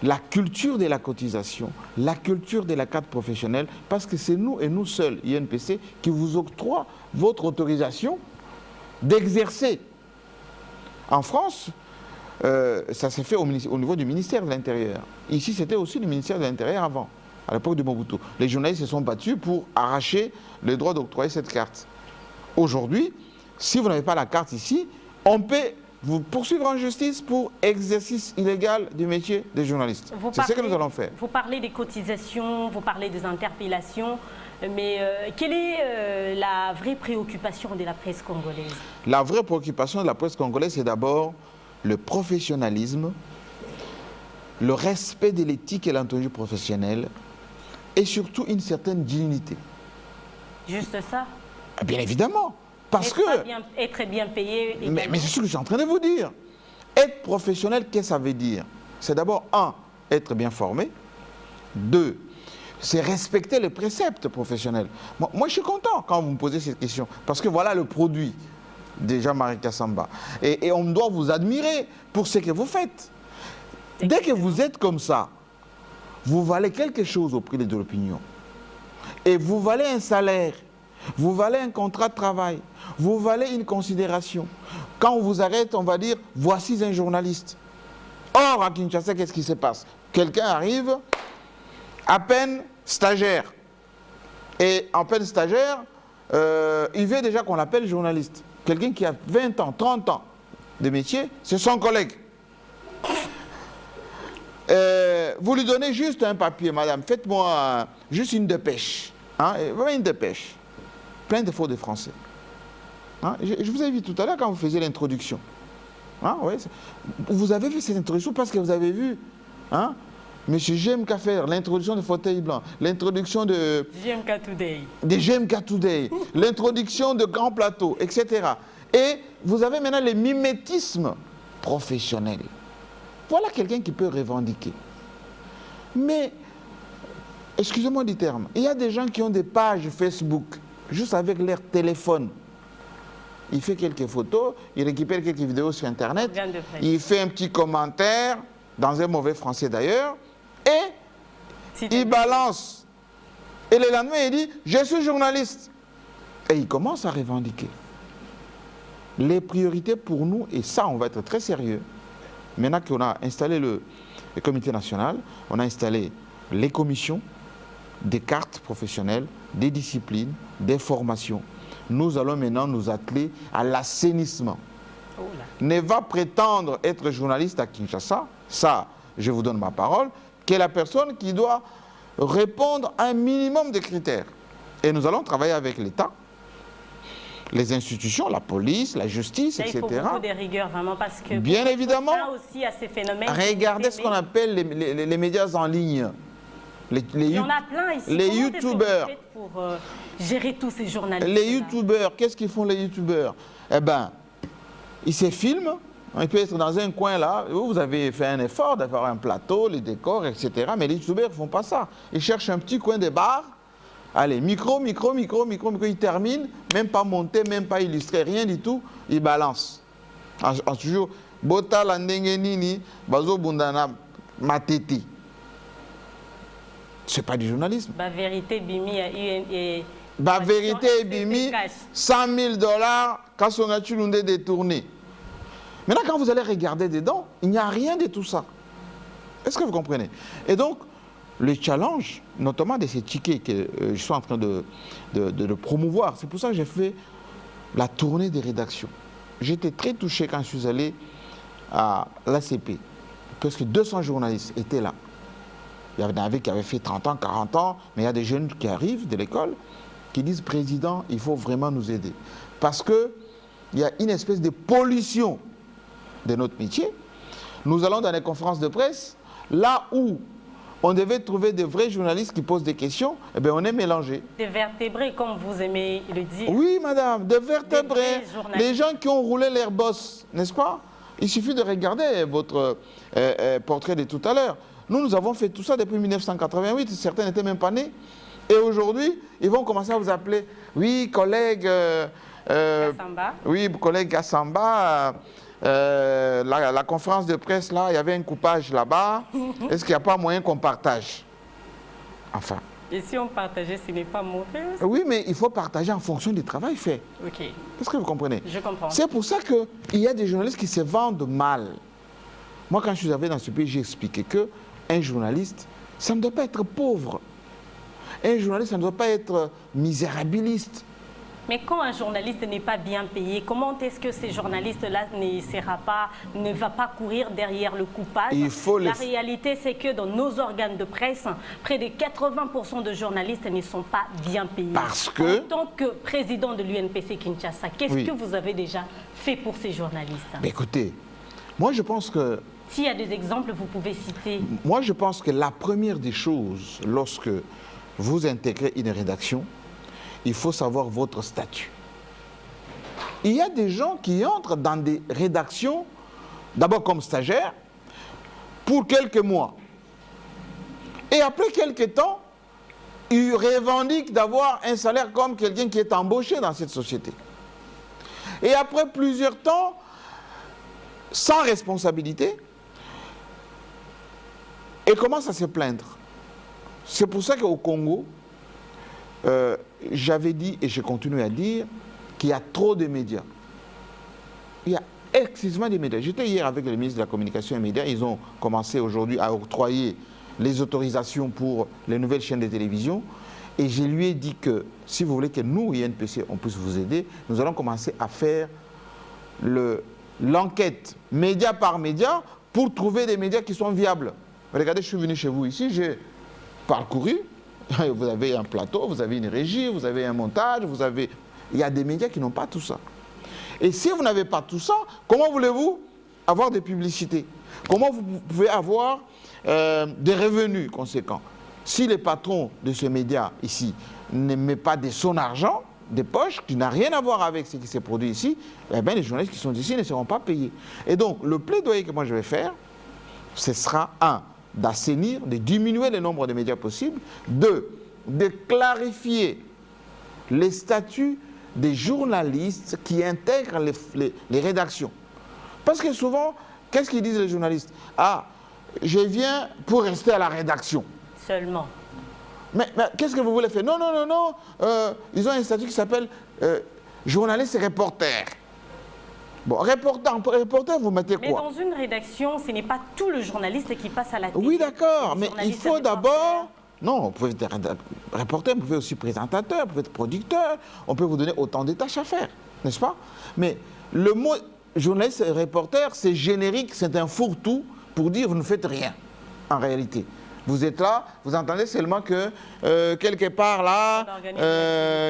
la culture de la cotisation, la culture de la carte professionnelle, parce que c'est nous et nous seuls, INPC, qui vous octroie votre autorisation d'exercer. En France, ça s'est fait au niveau du ministère de l'Intérieur. Ici, c'était aussi le ministère de l'Intérieur avant, à l'époque de Mobutu. Les journalistes se sont battus pour arracher le droit d'octroyer cette carte. Aujourd'hui, si vous n'avez pas la carte ici, on peut vous poursuivre en justice pour exercice illégal du métier de journaliste. C'est ce que nous allons faire.
Vous parlez des cotisations, vous parlez des interpellations, mais quelle est la vraie préoccupation de la presse congolaise?
La vraie préoccupation de la presse congolaise, c'est d'abord le professionnalisme, le respect de l'éthique et l'anthologie professionnelle, et surtout une certaine dignité.
Juste ça?
Bien évidemment. Parce que...
Être bien payé.
Mais c'est ce que je suis en train de vous dire. Être professionnel, qu'est-ce que ça veut dire? C'est d'abord, un, être bien formé. Deux, c'est respecter les préceptes professionnels. Moi, je suis content quand vous me posez cette question. Parce que voilà le produit de Jean-Marie Kassamba. Et on doit vous admirer pour ce que vous faites. Dès que vous êtes comme ça, vous valez quelque chose auprès de l'opinion. Et vous valez un salaire. Vous valez un contrat de travail, vous valez une considération. Quand on vous arrête, on va dire, voici un journaliste. Or, à Kinshasa, qu'est-ce qui se passe? Quelqu'un arrive, à peine stagiaire. Et en peine stagiaire, il veut déjà qu'on l'appelle journaliste. Quelqu'un qui a 20 ans, 30 ans de métier, c'est son collègue. Vous lui donnez juste un papier, madame, faites-moi juste une dépêche. Hein, une dépêche. Plein de fautes de français. Hein? Je vous ai vu tout à l'heure quand vous faisiez l'introduction. Hein? Ouais, vous avez vu cette introduction parce que vous avez vu hein? Monsieur GMK faire l'introduction de Fauteuil Blanc, l'introduction de
GMK Today,
l'introduction de Grand Plateau, etc. Et vous avez maintenant le mimétisme professionnel. Voilà quelqu'un qui peut revendiquer. Mais, excusez-moi du terme, il y a des gens qui ont des pages Facebook juste avec leur téléphone. Il fait quelques photos, il récupère quelques vidéos sur Internet, il fait un petit commentaire, dans un mauvais français d'ailleurs, et il balance. Et le lendemain, il dit, je suis journaliste. Et il commence à revendiquer. Les priorités pour nous, et ça, on va être très sérieux, maintenant qu'on a installé le comité national, on a installé les commissions, des cartes professionnelles, des disciplines, des formations. Nous allons maintenant nous atteler à l'assainissement. Ne va prétendre être journaliste à Kinshasa, ça, je vous donne ma parole, qu'est la personne qui doit répondre à un minimum de critères. Et nous allons travailler avec l'État, les institutions, la police, la justice, etc.
Il faut beaucoup de rigueur, vraiment, parce que...
Bien évidemment,
aussi à ces phénomènes,
regardez ce qu'on appelle les médias en ligne.
Il y en a plein ici.
Les youtubeurs.
Pour gérer tous ces journalistes.
Les youtubeurs, qu'est-ce qu'ils font les youtubeurs? Eh bien, ils se filment, ils peuvent être dans un coin là, vous avez fait un effort d'avoir un plateau, les décors, etc. Mais les youtubeurs ne font pas ça. Ils cherchent un petit coin de bar, allez, micro, ils terminent, même pas monté, même pas illustré, rien du tout, ils balancent. En toujours, Bota Landengenini, Bazo Bundana Mateti. Ce n'est pas du journalisme.
La vérité, Bimi a eu
la vérité, Bimi, 100 000 $, quand on a tué détourné. Maintenant, quand vous allez regarder dedans, il n'y a rien de tout ça. Est-ce que vous comprenez? Et donc, le challenge, notamment de ces tickets que je suis en train de promouvoir, c'est pour ça que j'ai fait la tournée des rédactions. J'étais très touché quand je suis allé à l'ACP. Presque 200 journalistes étaient là. Il y en avait qui avaient fait 30 ans, 40 ans, mais il y a des jeunes qui arrivent de l'école qui disent « Président, il faut vraiment nous aider ». Parce qu'il y a une espèce de pollution de notre métier. Nous allons dans les conférences de presse, là où on devait trouver des vrais journalistes qui posent des questions, eh bien on est mélangé.
Des vertébrés, comme vous aimez le dire.
Oui, madame, des vertébrés. Les gens qui ont roulé leur boss, n'est-ce pas? Il suffit de regarder votre portrait de tout à l'heure. Nous avons fait tout ça depuis 1988, certains n'étaient même pas nés. Et aujourd'hui, ils vont commencer à vous appeler, oui, collègue...
Kassamba.
Oui, collègue Kassamba, la conférence de presse, là, il y avait un coupage là-bas. Est-ce qu'il n'y a pas moyen qu'on partage? Enfin.
Et si on partageait, ce n'est pas mauvais?
Oui, mais il faut partager en fonction du travail fait.
Ok.
Est-ce que vous comprenez?
Je comprends.
C'est pour ça qu'il y a des journalistes qui se vendent mal. Moi, quand je suis arrivé dans ce pays, j'ai expliqué qu'un journaliste, ça ne doit pas être pauvre. Un journaliste, ça ne doit pas être misérabiliste.
Mais quand un journaliste n'est pas bien payé, comment est-ce que ces journalistes-là ne va pas courir derrière le coupable? La réalité, c'est que dans nos organes de presse, près de 80% de journalistes ne sont pas bien payés.
Parce que...
En tant que président de l'UNPC Kinshasa, qu'est-ce que vous avez déjà fait pour ces journalistes?
Mais écoutez, moi je pense que...
S'il y a des exemples, vous pouvez citer.
Moi je pense que la première des choses, lorsque vous intégrez une rédaction, il faut savoir votre statut. Il y a des gens qui entrent dans des rédactions, d'abord comme stagiaires, pour quelques mois. Et après quelques temps, ils revendiquent d'avoir un salaire comme quelqu'un qui est embauché dans cette société. Et après plusieurs temps, sans responsabilité, ils commencent à se plaindre. C'est pour ça qu'au Congo, j'avais dit et je continue à dire qu'il y a trop de médias. Il y a excessivement de médias. J'étais hier avec le ministre de la Communication et des Médias. Ils ont commencé aujourd'hui à octroyer les autorisations pour les nouvelles chaînes de télévision. Et je lui ai dit que si vous voulez que nous, INPC, on puisse vous aider, nous allons commencer à faire l'enquête média par média pour trouver des médias qui sont viables. Regardez, je suis venu chez vous ici, j'ai parcouru. Vous avez un plateau, vous avez une régie, vous avez un montage, il y a des médias qui n'ont pas tout ça. Et si vous n'avez pas tout ça, comment voulez-vous avoir des publicités? Comment vous pouvez avoir des revenus conséquents? Si les patrons de ce média ici ne mettent pas de son argent, des poches, qui n'a rien à voir avec ce qui s'est produit ici, eh bien, les journalistes qui sont ici ne seront pas payés. Et donc, le plaidoyer que moi je vais faire, ce sera d'assainir, de diminuer le nombre de médias possibles. 2, de clarifier les statuts des journalistes qui intègrent les rédactions. Parce que souvent, qu'est-ce qu'ils disent les journalistes? Ah, je viens pour rester à la rédaction.
Seulement.
Mais qu'est-ce que vous voulez faire? Non, non, non, non. Ils ont un statut qui s'appelle journaliste et reporter. Bon, reporter, vous mettez quoi?
Mais dans une rédaction, ce n'est pas tout le journaliste qui passe à la télé.
Oui, d'accord, mais il faut d'abord... Non, vous pouvez être reporter, vous pouvez aussi présentateur, vous pouvez être producteur, on peut vous donner autant de tâches à faire, n'est-ce pas? Mais le mot journaliste et reporter, c'est générique, c'est un fourre-tout pour dire vous ne faites rien, en réalité. Vous êtes là, vous entendez seulement que quelque part là,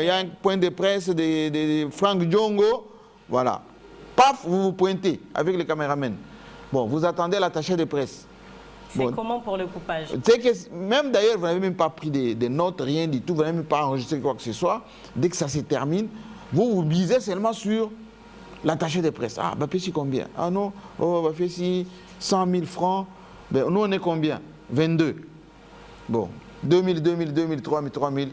il y a un point de presse de Franck Djongo, voilà. Paf, vous vous pointez avec les caméramans. Bon, vous attendez l'attaché de presse.
C'est comment pour le coupage?
C'est que même d'ailleurs, vous n'avez même pas pris des notes, rien du tout, vous n'avez même pas enregistré quoi que ce soit. Dès que ça se termine, vous visez seulement sur l'attaché de presse. Ah, bah, c'est combien? Ah non, oh, bah, fait si 100 000 francs. Ben, nous, on est combien? 22. Bon, 2000, 2000, 2000, 3000, 3000,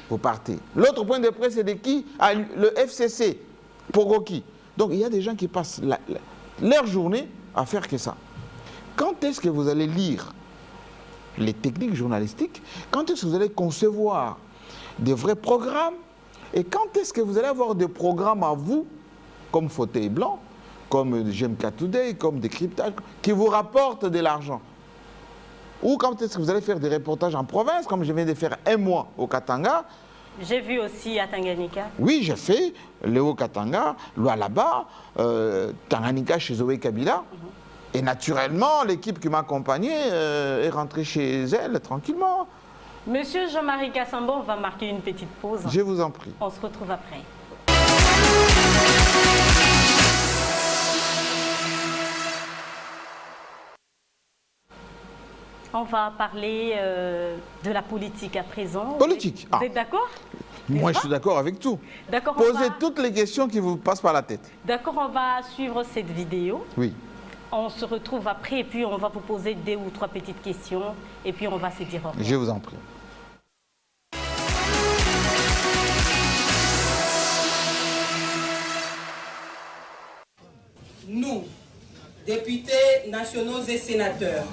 vous partez. L'autre point de presse, c'est de qui? Ah, le FCC, Pogoki. Donc, il y a des gens qui passent leur journée à faire que ça. Quand est-ce que vous allez lire les techniques journalistiques? Quand est-ce que vous allez concevoir des vrais programmes? Et quand est-ce que vous allez avoir des programmes à vous, comme Fauteuil Blanc, comme GMK Today, comme Décryptage, qui vous rapportent de l'argent? Ou quand est-ce que vous allez faire des reportages en province, comme je viens de faire un mois au Katanga?
J'ai vu aussi à Tanganyika.
Oui, j'ai fait Léo Katanga, Lualaba, Tanganyika chez Zoé Kabila. Et naturellement, l'équipe qui m'a accompagné est rentrée chez elle tranquillement.
Monsieur Jean-Marie Kassambo, on va marquer une petite pause.
Je vous en prie.
On se retrouve après. On va parler de la politique à présent.
Politique.
Vous êtes d'accord?
Moi, je suis d'accord avec tout. Posez toutes les questions qui vous passent par la tête.
D'accord, on va suivre cette vidéo.
Oui.
On se retrouve après et puis on va vous poser 2 ou 3 petites questions et puis on va se dire au revoir.
Je vous en prie.
Nous, députés nationaux et sénateurs,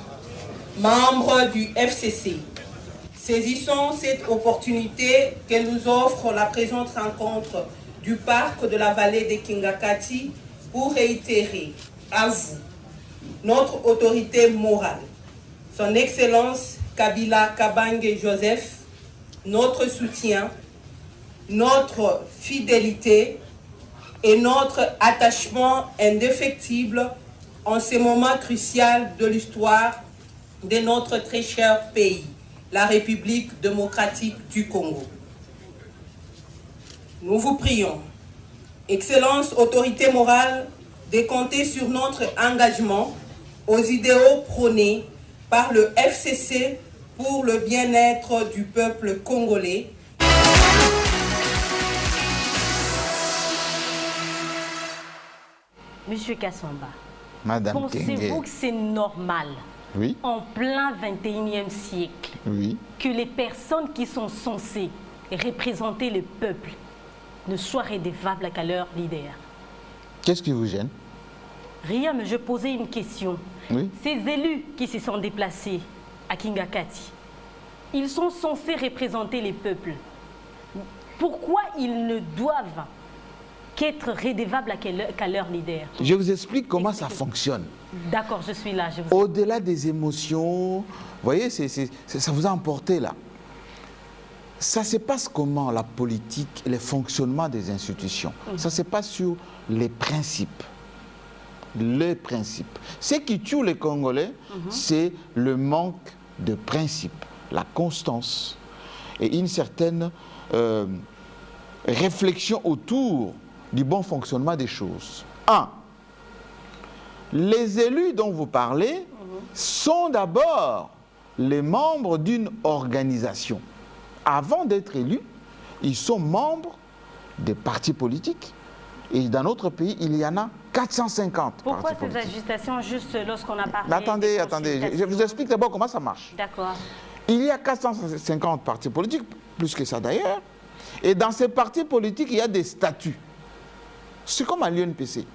membres du FCC, saisissons cette opportunité que nous offre la présente rencontre du parc de la vallée de Kingakati pour réitérer à vous notre autorité morale, son Excellence Kabila Kabange Joseph, notre soutien, notre fidélité et notre attachement indéfectible en ce moment crucial de l'histoire de notre très cher pays, la République démocratique du Congo. Nous vous prions, Excellence, autorité morale, de compter sur notre engagement aux idéaux prônés par le FCC pour le bien-être du peuple congolais.
Monsieur Kassamba,
Madame
pensez-vous que c'est normal,
oui,
en plein 21e siècle,
oui,
que les personnes qui sont censées représenter le peuple ne soient redevables qu'à leur leader?
Qu'est-ce qui vous gêne?
Rien, mais je posais une question.
Oui.
Ces élus qui se sont déplacés à Kingakati, ils sont censés représenter les peuples. Pourquoi ils ne doivent qu'être redevables qu'à leur leader?
Je vous explique comment ça fonctionne.
D'accord, je suis là.
Au-delà des émotions, vous voyez, ça vous a emporté là. Ça se passe comment, la politique et le fonctionnement des institutions? Ça se passe sur les principes. Les principes. Ce qui tue les Congolais, c'est le manque de principes, la constance et une certaine réflexion autour du bon fonctionnement des choses. Un, les élus dont vous parlez sont d'abord les membres d'une organisation. Avant d'être élus, ils sont membres des partis politiques. Et dans notre pays, il y en a 450
Pourquoi
partis
ces
politiques.
agitations juste lorsqu'on a parlé?
Attendez, je vous explique d'abord comment ça marche.
D'accord.
Il y a 450 partis politiques, plus que ça d'ailleurs. Et dans ces partis politiques, il y a des statuts. C'est comme à l'UNPC.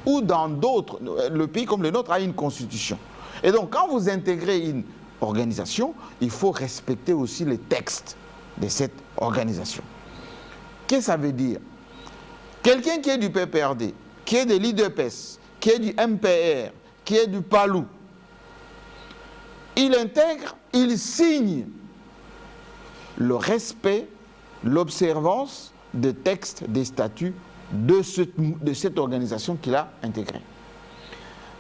Ou dans d'autres, le pays comme le nôtre a une constitution. Et donc, quand vous intégrez une organisation, il faut respecter aussi les textes de cette organisation. Qu'est-ce que ça veut dire? Quelqu'un qui est du PPRD, qui est de l'IDPS, qui est du MPR, qui est du PALU, il intègre, il signe le respect, l'observance des textes, des statuts de cette organisation qu'il a intégrée.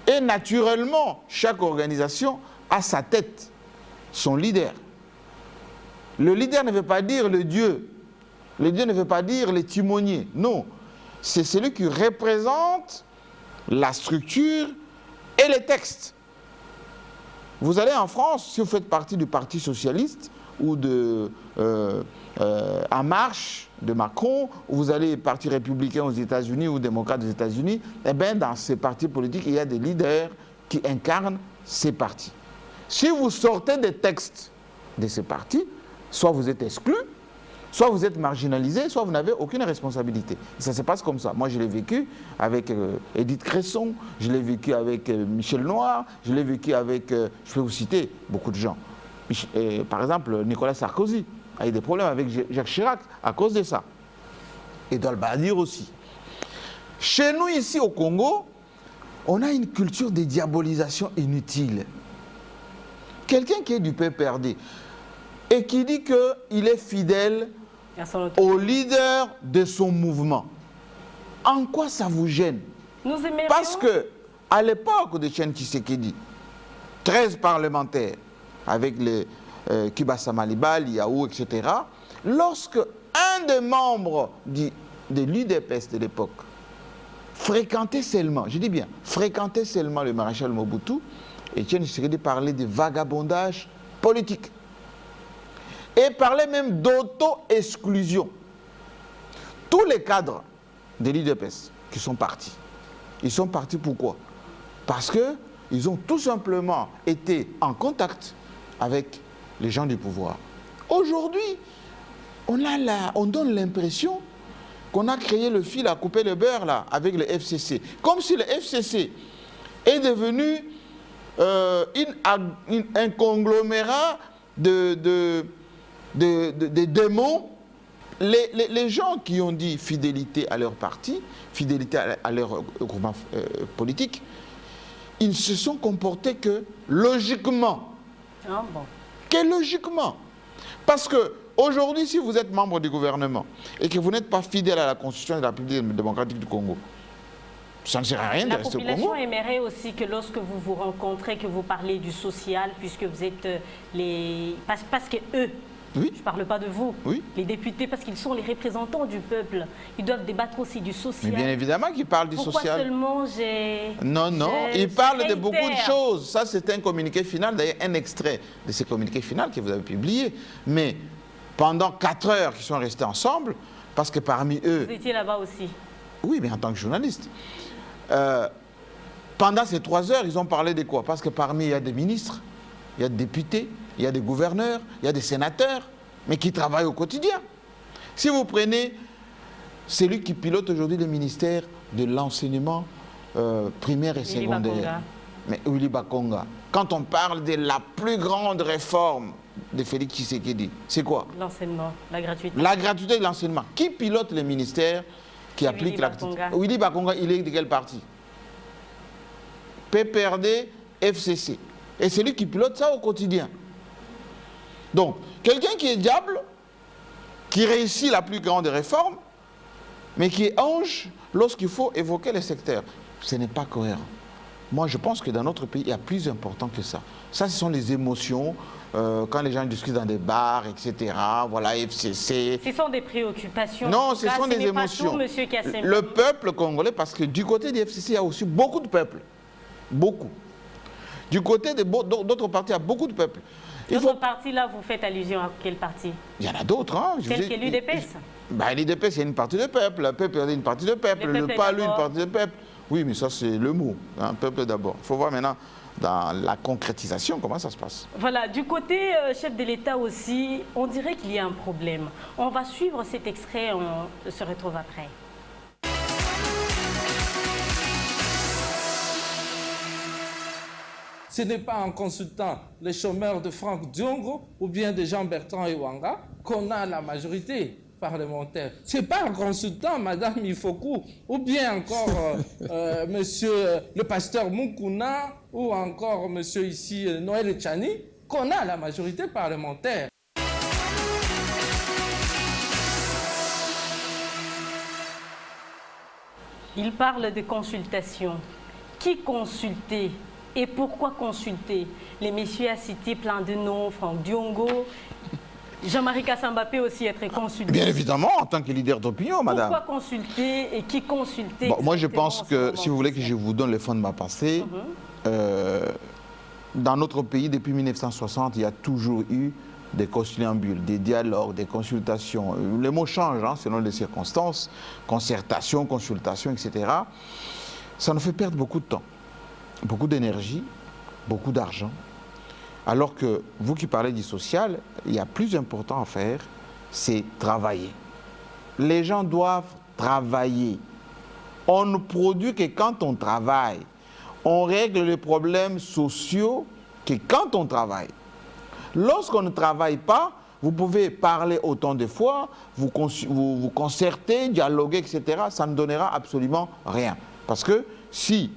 Et naturellement, chaque organisation a sa tête, son leader. Le leader ne veut pas dire le Dieu. Le Dieu ne veut pas dire les timoniers. Non. C'est celui qui représente la structure et les textes. Vous allez en France, si vous faites partie du Parti socialiste ou de En Marche de Macron, ou vous allez Parti républicain aux États-Unis ou démocrate aux États-Unis, eh bien dans ces partis politiques, il y a des leaders qui incarnent ces partis. Si vous sortez des textes de ces partis, soit vous êtes exclu, soit vous êtes marginalisé, soit vous n'avez aucune responsabilité. Et ça se passe comme ça. Moi, je l'ai vécu avec Edith Cresson, je l'ai vécu avec Michel Noir, je l'ai vécu avec, je peux vous citer beaucoup de gens. Par exemple, Nicolas Sarkozy a eu des problèmes avec Jacques Chirac à cause de ça. Et Dalbadir aussi. Chez nous, ici au Congo, on a une culture de diabolisation inutile. Quelqu'un qui est du PPRD et qui dit qu'il est fidèle au leader de son mouvement, en quoi ça vous gêne? Parce que à l'époque de Etienne Tshisekedi, 13 parlementaires avec les Kibasa Malibal, Yaou, etc., lorsque un des membres de l'UDPS de l'époque fréquentait seulement, je dis bien, fréquentait seulement le maréchal Mobutu, Etienne Tshisekedi parlait de vagabondage politique. Et parlait même d'auto-exclusion. Tous les cadres de l'IDPS qui sont partis, ils sont partis pourquoi? Parce qu'ils ont tout simplement été en contact avec les gens du pouvoir. Aujourd'hui, on donne l'impression qu'on a créé le fil à couper le beurre là, avec le FCC. Comme si le FCC est devenu un conglomérat de démons. Les gens qui ont dit fidélité à leur parti, fidélité à leur groupement politique, ils ne se sont comportés que logiquement.
Ah, bon.
Que logiquement. Parce que aujourd'hui, si vous êtes membre du gouvernement et que vous n'êtes pas fidèle à la Constitution de la République démocratique du Congo, ça ne sert à rien de rester au Congo.
La population aimerait aussi que lorsque vous vous rencontrez, que vous parlez du social, puisque vous êtes les... Parce que eux,
oui.
je ne parle pas de vous,
oui.
les députés, parce qu'ils sont les représentants du peuple, ils doivent débattre aussi du social.
Mais bien évidemment qu'ils parlent du
Pourquoi
social.
Seulement j'ai...
Non, ils parlent de beaucoup de choses. Ça, c'est un communiqué final, d'ailleurs un extrait de ce communiqué final que vous avez publié. Mais pendant 4 heures qu'ils sont restés ensemble, parce que parmi eux...
Vous étiez là-bas aussi.
Oui, mais en tant que journaliste. Pendant ces 3 heures, ils ont parlé de quoi? Parce que parmi, il y a des ministres, il y a des députés, il y a des gouverneurs, il y a des sénateurs, mais qui travaillent au quotidien. Si vous prenez celui qui pilote aujourd'hui le ministère de l'enseignement primaire et secondaire, mais Willy Bakonga, quand on parle de la plus grande réforme de Félix Tshisekedi, c'est quoi?
L'enseignement, la gratuité.
La gratuité de l'enseignement. Qui pilote le ministère qui applique la gratuité? Willy Bakonga, il est de quel parti? PPRD, FCC. Et c'est lui qui pilote ça au quotidien. Donc, quelqu'un qui est diable, qui réussit la plus grande réforme, mais qui est ange lorsqu'il faut évoquer les secteurs, ce n'est pas cohérent. Moi, je pense que dans notre pays, il y a plus important que ça. Ça, ce sont les émotions, quand les gens discutent dans des bars, etc. Voilà, FCC.
Ce sont des préoccupations.
Non, ce sont des émotions.
Pas tout, M.
Le peuple congolais, parce que du côté du FCC, il y a aussi beaucoup de peuples. Beaucoup. Du côté d'autres partis, il y a beaucoup de peuples.
D'autres partis, là, vous faites allusion à quel parti?
Il y en a d'autres. Hein.
Tel que l'UDPS.
L'UDPS, il y a une partie de peuple. Le peuple, il y a une partie de peuple. Le PALU, une partie de peuple. Oui, mais ça, c'est le mot. Hein, peuple d'abord. Il faut voir maintenant dans la concrétisation comment ça se passe.
Voilà, du côté chef de l'État aussi, on dirait qu'il y a un problème. On va suivre cet extrait, on se retrouve après.
Ce n'est pas en consultant les chômeurs de Franck Diongo ou bien de Jean-Bertrand Ewanga qu'on a la majorité parlementaire. Ce n'est pas en consultant Madame Ifoku ou bien encore Monsieur le pasteur Moukouna ou encore Monsieur ici Noël Tchani qu'on a la majorité parlementaire.
Il parle de consultation. Qui consulter? Et pourquoi consulter? Les messieurs a cité plein de noms, Franck Diongo, Jean-Marie Kassambapé aussi être consulté.
Bien évidemment, en tant que leader d'opinion, madame.
Pourquoi consulter et qui consulter?
Moi, je pense que, si vous voulez que je vous donne le fond de ma pensée, dans notre pays, depuis 1960, il y a toujours eu des conciliambules, des dialogues, des consultations. Les mots changent hein, selon les circonstances, concertation, consultation, etc. Ça nous fait perdre beaucoup de temps, beaucoup d'énergie, beaucoup d'argent. Alors que vous qui parlez du social, il y a plus important à faire, c'est travailler. Les gens doivent travailler. On ne produit que quand on travaille. On règle les problèmes sociaux que quand on travaille. Lorsqu'on ne travaille pas, vous pouvez parler autant de fois, vous concerter, dialoguer, etc. Ça ne donnera absolument rien. Parce que si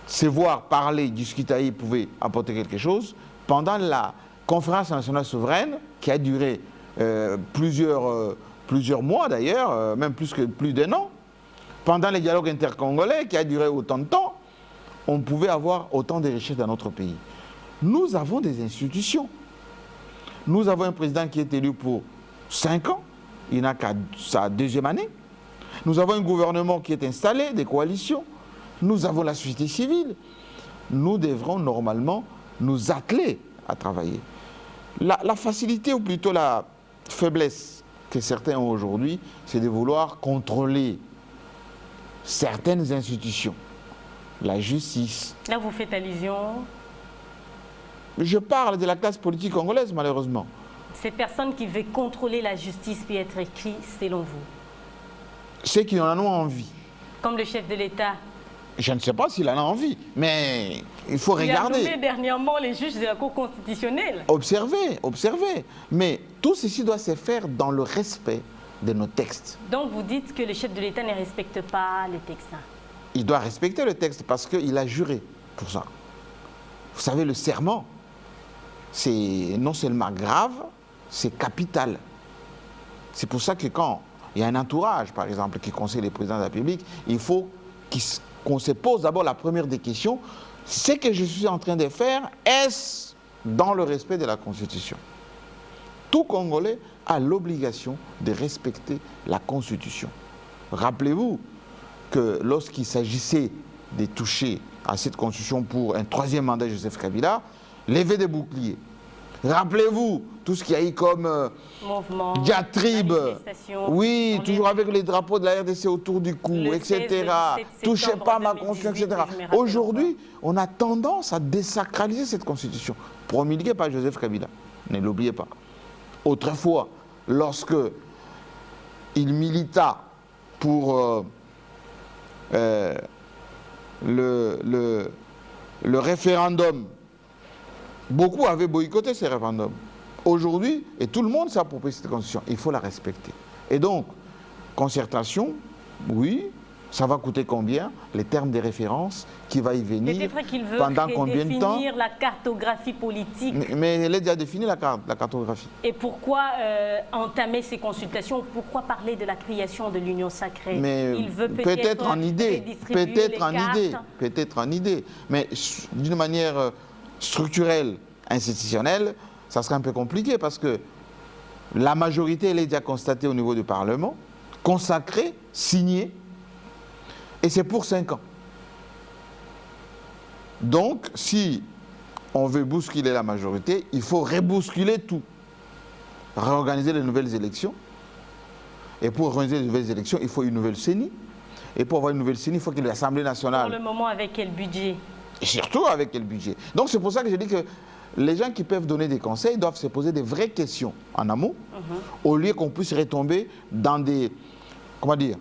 se voir, parler, discuter pouvait apporter quelque chose, pendant la conférence nationale souveraine, qui a duré plusieurs mois d'ailleurs, même plus d'un an, pendant les dialogues intercongolais, qui a duré autant de temps, on pouvait avoir autant de richesses dans notre pays. Nous avons des institutions. Nous avons un président qui est élu pour 5 ans, il n'a qu'à sa 2e année. Nous avons un gouvernement qui est installé, des coalitions. Nous avons la société civile. Nous devrons normalement nous atteler à travailler. La facilité, ou plutôt la faiblesse que certains ont aujourd'hui, c'est de vouloir contrôler certaines institutions. La justice.
Là, vous faites allusion.
Je parle de la classe politique congolaise, malheureusement.
Cette personne qui veut contrôler la justice peut être qui, selon vous?
Ceux qui en ont envie.
Comme le chef de l'État.
Je ne sais pas s'il en a envie, mais il faut regarder.
Il a nommé dernièrement les juges de la Cour constitutionnelle.
Observez, observez. Mais tout ceci doit se faire dans le respect de nos textes.
Donc vous dites que le chef de l'État ne respecte pas les textes.
Il doit respecter le texte parce qu'il a juré pour ça. Vous savez, le serment, c'est non seulement grave, c'est capital. C'est pour ça que quand il y a un entourage, par exemple, qui conseille les présidents de la République, il faut qu'on se pose d'abord la première des questions. Ce que je suis en train de faire, est-ce dans le respect de la Constitution? Tout Congolais a l'obligation de respecter la Constitution. Rappelez-vous que lorsqu'il s'agissait de toucher à cette Constitution pour un 3e mandat de Joseph Kabila, lever des boucliers. Rappelez-vous tout ce qu'il y a eu comme
mouvement,
diatribe, oui, toujours avec les drapeaux de la RDC autour du cou, etc. Touchez pas ma Constitution, etc. Aujourd'hui, on a tendance à désacraliser cette Constitution, promulguée par Joseph Kabila. Ne l'oubliez pas. Autrefois, lorsque il milita pour le référendum, beaucoup avaient boycotté ce référendum. Aujourd'hui, et tout le monde s'est approprié cette constitution, il faut la respecter. Et donc, concertation, oui, ça va coûter combien? Les termes de référence, qui va y venir, pendant combien de temps?
Définir la cartographie politique.
Mais elle a déjà défini la cartographie.
Et pourquoi entamer ces consultations? Pourquoi parler de la création de l'Union sacrée?
Mais
il veut
peut-être en idée, peut-être en idée, mais d'une manière structurelle, institutionnelle, ça serait un peu compliqué parce que la majorité, elle est déjà constatée au niveau du Parlement, consacrée, signée, et c'est pour 5 ans. Donc, si on veut bousculer la majorité, il faut rebousculer tout. Réorganiser les nouvelles élections. Et pour organiser les nouvelles élections, il faut une nouvelle CENI. Et pour avoir une nouvelle CENI, il faut qu'il y ait l'Assemblée nationale.
Pour le moment, avec quel budget?
Et surtout avec quel budget. Donc c'est pour ça que je dis que les gens qui peuvent donner des conseils doivent se poser des vraies questions en amont, au lieu qu'on puisse retomber dans des, comment dire,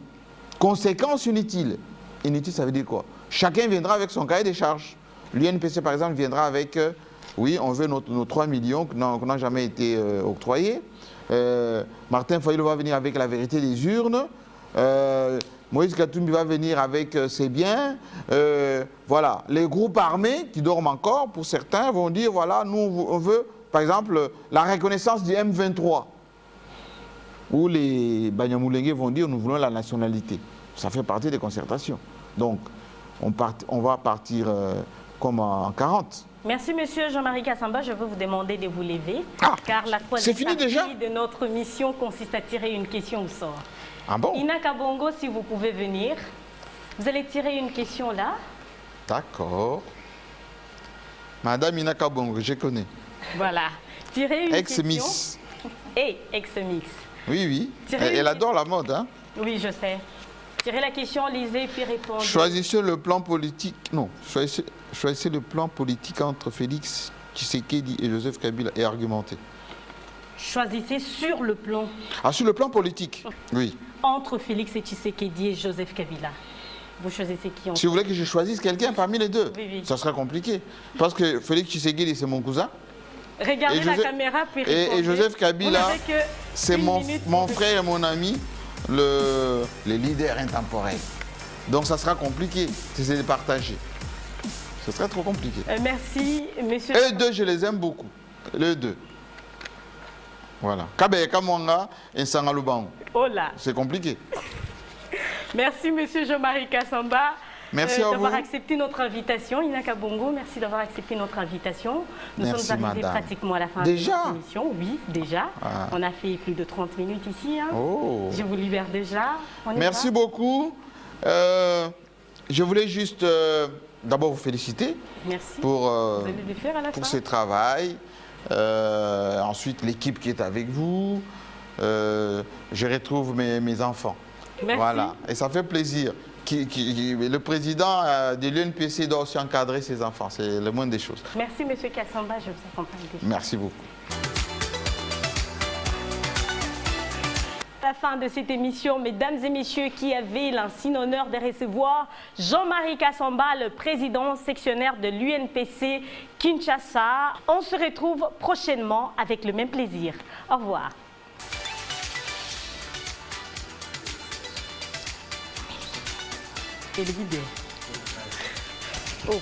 conséquences inutiles. Inutile, ça veut dire quoi? Chacun viendra avec son cahier des charges. L'UNPC, par exemple, viendra avec, oui, on veut nos 3 millions qui n'ont jamais été octroyés. Martin Fayulu va venir avec la vérité des urnes. Moïse Katumbi va venir avec ses biens. Voilà. Les groupes armés qui dorment encore, pour certains, vont dire, voilà, nous, on veut, par exemple, la reconnaissance du M23. Ou les Banyamulenge vont dire, nous voulons la nationalité. Ça fait partie des concertations. Donc, on va partir comme en 40.
Merci, monsieur Jean-Marie Kassamba. Je veux vous demander de vous lever, car la troisième partie de notre mission consiste à tirer une question au sort.
Ah bon?
Inaka Bongo, si vous pouvez venir. Vous allez tirer une question là.
D'accord. Madame Inaka Bongo, je connais.
Voilà. Tirez une
Ex-Miss.
Et ex-Mix.
Oui, oui. Elle adore la mode, hein?
Oui, je sais. Tirez la question, lisez, puis répondez.
Choisissez le plan politique. Non, choisissez le plan politique entre Félix Tshisekedi et Joseph Kabila et argumentez.
Choisissez sur le plan.
Ah, sur le plan politique, oui.
Entre Félix Tshisekedi et Joseph Kabila. Vous choisissez qui en...
Si vous voulez que je choisisse quelqu'un parmi les deux,
oui, oui.
Ça sera compliqué. Parce que Félix Tshisekedi, c'est mon cousin.
Regardez la caméra, puis répondez.
Et Joseph Kabila, c'est mon frère et mon ami, le leader intemporel. Donc ça sera compliqué si c'est partagé. Ce serait trop compliqué.
Merci, monsieur.
Eux deux, je les aime beaucoup. Les deux. Voilà. Kabeka Mwanga et Sangalubango.
Oh là.
C'est compliqué.
Merci, monsieur Jean-Marie Kassamba.
Merci à vous.
D'avoir accepté notre invitation. Inaka Bongo, merci d'avoir accepté notre invitation. Nous sommes arrivés pratiquement à la fin de notre émission. Oui, déjà. On a fait plus de 30 minutes ici. Hein.
Oh.
Je vous libère déjà.
Merci beaucoup. Je voulais juste d'abord vous féliciter.
Merci.
Pour ce travail. Ensuite, l'équipe qui est avec vous. Je retrouve mes enfants.
Merci.
Voilà. Et ça fait plaisir. Le président de l'UNPC doit aussi encadrer ses enfants. C'est le moindre des choses.
Merci, M. Kassamba. Je vous accompagne.
Merci beaucoup.
la fin de cette émission. Mesdames et messieurs, qui avaient l'insigne honneur de recevoir Jean-Marie Kassamba, le président sectionnaire de l'UNPC Kinshasa. On se retrouve prochainement avec le même plaisir. Au revoir. Et le vidéo. Oh,